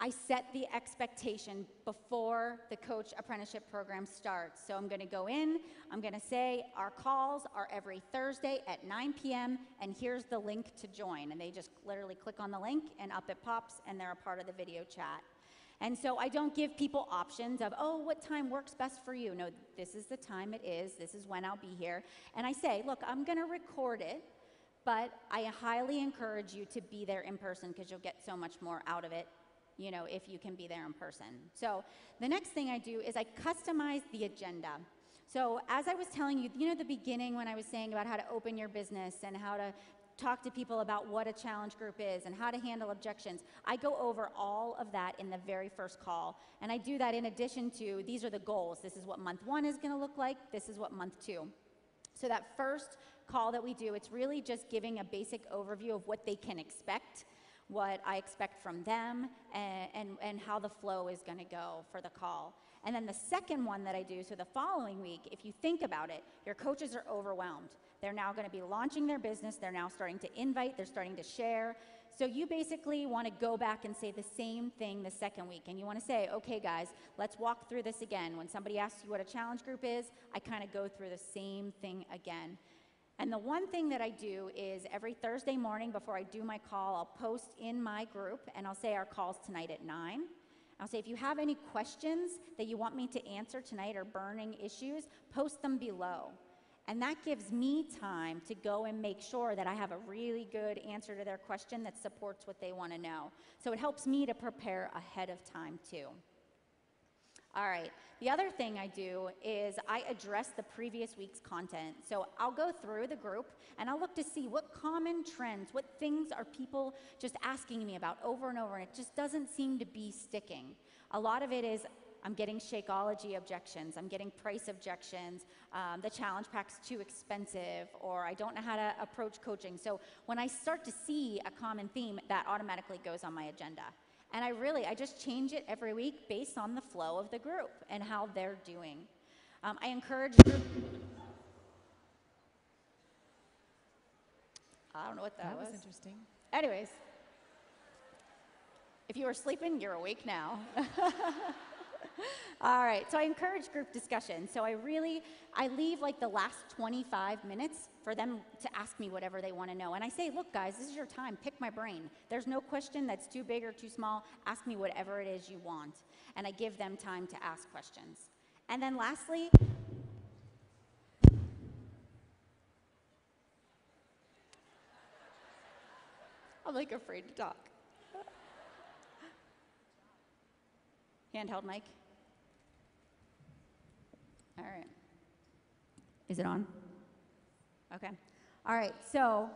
I set the expectation before the coach apprenticeship program starts. So I'm going to go in, I'm going to say our calls are every Thursday at 9 p.m. and here's the link to join. And they just literally click on the link and up it pops and they're a part of the video chat. And so I don't give people options of, oh, what time works best for you? No, this is the time it is. This is when I'll be here. And I say, look, I'm going to record it, but I highly encourage you to be there in person because you'll get so much more out of it, if you can be there in person. So the next thing I do is I customize the agenda. So as I was telling you, the beginning when I was saying about how to open your business and how to talk to people about what a challenge group is and how to handle objections, I go over all of that in the very first call. And I do that in addition to, these are the goals. This is what month 1 is gonna look like. This is what month 2. So that first call that we do, it's really just giving a basic overview of what they can expect, what I expect from them, and how the flow is going to go for the call. And then the second one that I do, so the following week, if you think about it, your coaches are overwhelmed. They're now going to be launching their business. They're now starting to invite. They're starting to share. So you basically want to go back and say the same thing the second week. And you want to say, okay, guys, let's walk through this again. When somebody asks you what a challenge group is, I kind of go through the same thing again. And the one thing that I do is every Thursday morning before I do my call, I'll post in my group and I'll say our call's tonight at 9. I'll say if you have any questions that you want me to answer tonight or burning issues, post them below. And that gives me time to go and make sure that I have a really good answer to their question that supports what they want to know. So it helps me to prepare ahead of time too. All right, the other thing I do is I address the previous week's content. So I'll go through the group and I'll look to see what common trends, what things are people just asking me about over and over, and it just doesn't seem to be sticking. A lot of it is I'm getting Shakeology objections, I'm getting price objections, the challenge pack's too expensive, or I don't know how to approach coaching. So when I start to see a common theme, that automatically goes on my agenda. And I just change it every week based on the flow of the group and how they're doing. I encourage group. I don't know what that was. That was interesting. Anyways, if you were sleeping, you're awake now. All right, so I encourage group discussion. So I leave like the last 25 minutes for them to ask me whatever they want to know. And I say, look guys, this is your time, pick my brain. There's no question that's too big or too small. Ask me whatever it is you want. And I give them time to ask questions. And then lastly, I'm like afraid to talk. Handheld mic. All right. Is it on? Okay. All right, so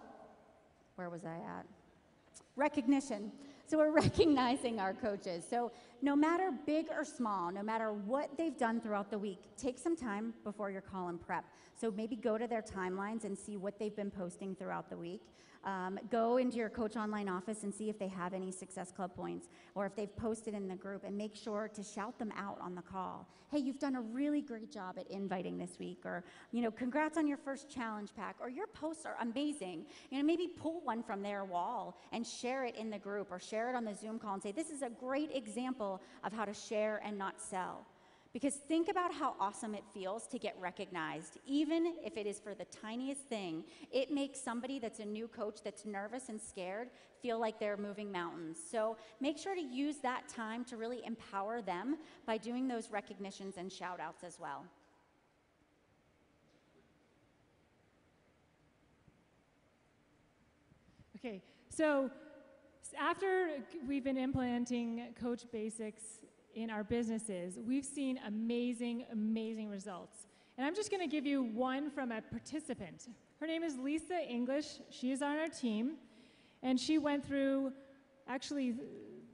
where was I at? Recognition. So we're recognizing our coaches. So no matter big or small, no matter what they've done throughout the week, take some time before your call and prep. So maybe go to their timelines and see what they've been posting throughout the week. Go into your Coach Online office and see if they have any Success Club points or if they've posted in the group, and make sure to shout them out on the call. Hey, you've done a really great job at inviting this week, or, congrats on your first challenge pack, or your posts are amazing. Maybe pull one from their wall and share it in the group, or share it on the Zoom call and say, this is a great example of how to share and not sell. Because think about how awesome it feels to get recognized. Even if it is for the tiniest thing, it makes somebody that's a new coach that's nervous and scared feel like they're moving mountains. So make sure to use that time to really empower them by doing those recognitions and shout outs as well. Okay, so after we've been implementing Coach Basics in our businesses, we've seen amazing, amazing results. And I'm just going to give you one from a participant. Her name is Lisa English. She is on our team. And she went through, actually,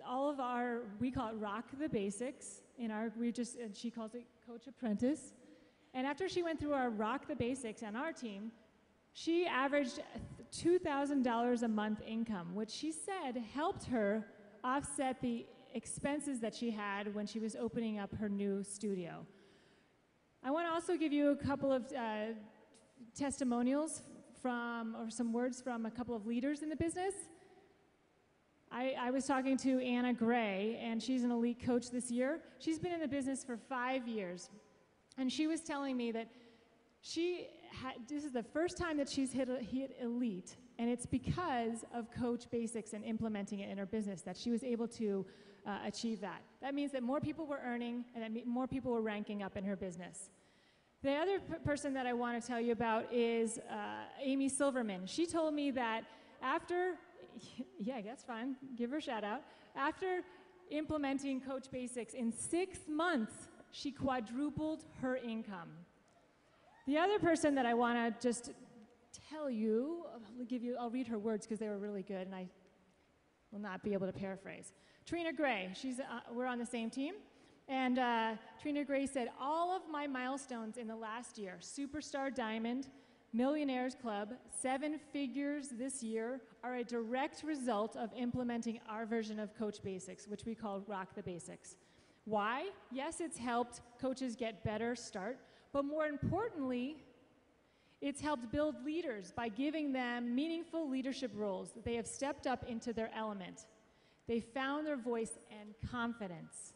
all of our, we call it Rock the Basics. And she calls it Coach Apprentice. And after she went through our Rock the Basics on our team, she averaged $2,000 a month income, which she said helped her offset the expenses that she had when she was opening up her new studio. I want to also give you a couple of testimonials or some words from a couple of leaders in the business. I was talking to Anna Gray, and she's an elite coach this year. She's been in the business for 5 years, and she was telling me that this is the first time that she's hit elite, and it's because of Coach Basics and implementing it in her business that she was able to achieve that. That means that more people were earning and that more people were ranking up in her business. The other person that I want to tell you about is Amy Silverman. She told me that after, yeah, that's fine, give her a shout out. After implementing Coach Basics in 6 months, she quadrupled her income. The other person that I want to just tell you, I'll read her words because they were really good and I will not be able to paraphrase. Trina Gray, we're on the same team, and Trina Gray said, all of my milestones in the last year, Superstar Diamond, Millionaires Club, 7 figures this year, are a direct result of implementing our version of Coach Basics, which we call Rock the Basics. Why? Yes, it's helped coaches get better start, but more importantly, it's helped build leaders by giving them meaningful leadership roles. They have stepped up into their element. They found their voice and confidence.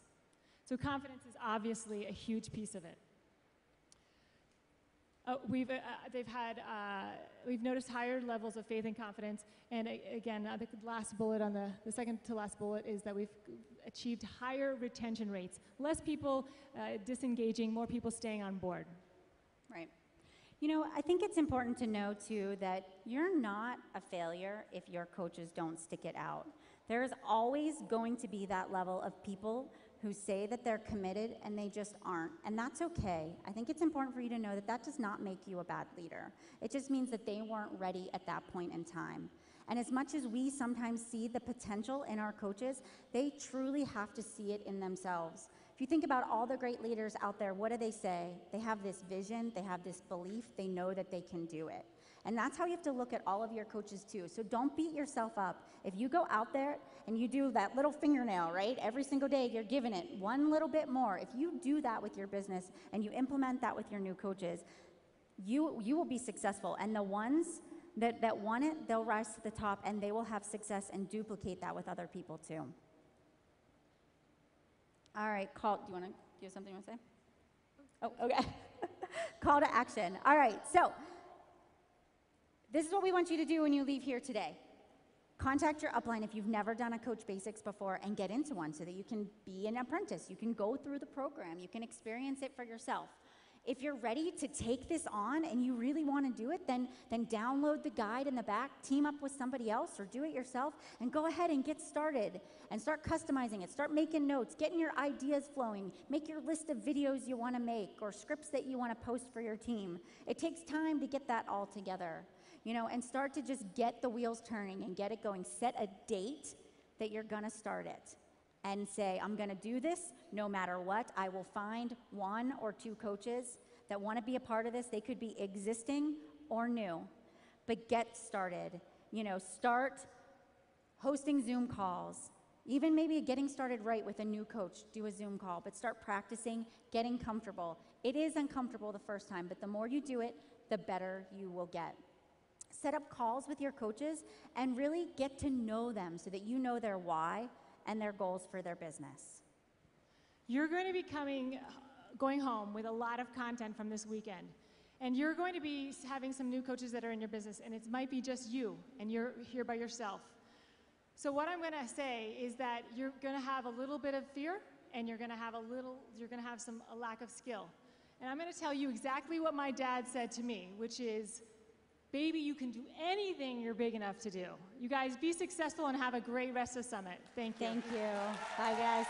So confidence is obviously a huge piece of it. We've noticed higher levels of faith and confidence, and again, the last bullet on the second to last bullet is that we've achieved higher retention rates. Less people disengaging, more people staying on board. Right. You know, I think it's important to know too that you're not a failure if your coaches don't stick it out. There's always going to be that level of people who say that they're committed and they just aren't, and that's okay. I think it's important for you to know that that does not make you a bad leader. It just means that they weren't ready at that point in time. And as much as we sometimes see the potential in our coaches, they truly have to see it in themselves. If you think about all the great leaders out there, what do they say? They have this vision, they have this belief, they know that they can do it. And that's how you have to look at all of your coaches too. So don't beat yourself up. If you go out there and you do that little fingernail, right? Every single day you're giving it one little bit more. If you do that with your business and you implement that with your new coaches, you will be successful. And the ones that want it, they'll rise to the top and they will have success and duplicate that with other people too. All right, do you have something you want to say? Oh, okay. Call to action. All right, so this is what we want you to do when you leave here today. Contact your upline if you've never done a Coach Basics before and get into one so that you can be an apprentice. You can go through the program. You can experience it for yourself. If you're ready to take this on and you really want to do it, then download the guide in the back, team up with somebody else or do it yourself, and go ahead and get started and start customizing it. Start making notes, getting your ideas flowing, make your list of videos you want to make or scripts that you want to post for your team. It takes time to get that all together, you know, and start to just get the wheels turning and get it going. Set a date that you're going to start it. And say, I'm going to do this no matter what. I will find 1 or 2 coaches that want to be a part of this. They could be existing or new, but get started. You know, start hosting Zoom calls. Even maybe getting started right with a new coach, do a Zoom call, but start practicing, getting comfortable. It is uncomfortable the first time, but the more you do it, the better you will get. Set up calls with your coaches and really get to know them so that you know their why and their goals for their business. You're going to be going home with a lot of content from this weekend. And you're going to be having some new coaches that are in your business, and it might be just you, and you're here by yourself. So what I'm going to say is that you're going to have a little bit of fear, and you're going to have a lack of skill. And I'm going to tell you exactly what my dad said to me, which is, baby, you can do anything you're big enough to do. You guys be successful and have a great rest of Summit. Thank you. Thank you. Bye, guys.